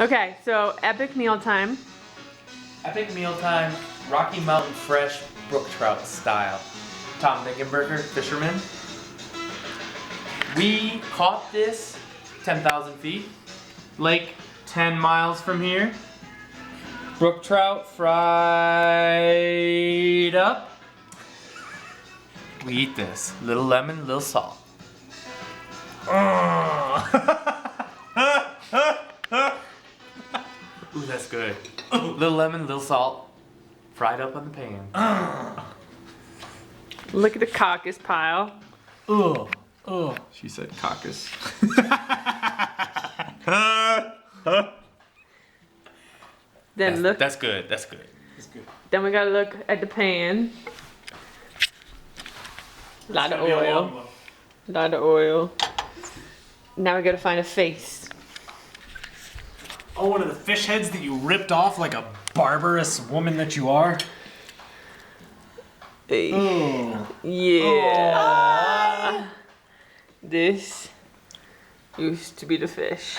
Okay, so epic mealtime. Epic mealtime, Rocky Mountain fresh brook trout style. Tom Dingenberger, fisherman. We caught this 10,000 feet. Lake 10 miles from here. Brook trout fried up. We eat this. Little lemon, little salt. Ooh, that's good. Little lemon, little salt. Fried up on the pan. Look at the caucus pile. Ugh. Ugh. She said caucus. Then look. That's good. That's good. That's good. Then we gotta look at the pan. A lot of oil. A lot of oil. Now we gotta find a face. Oh, one of the fish heads that you ripped off like a barbarous woman that you are. Hey. Oh. Yeah. This used to be the fish.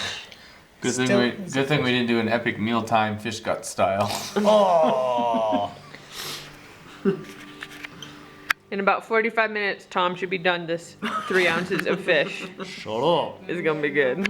Good thing we didn't do an epic mealtime fish gut style. Oh. In about 45 minutes, Tom should be done this 3 ounces of fish. Shut up. It's gonna be good.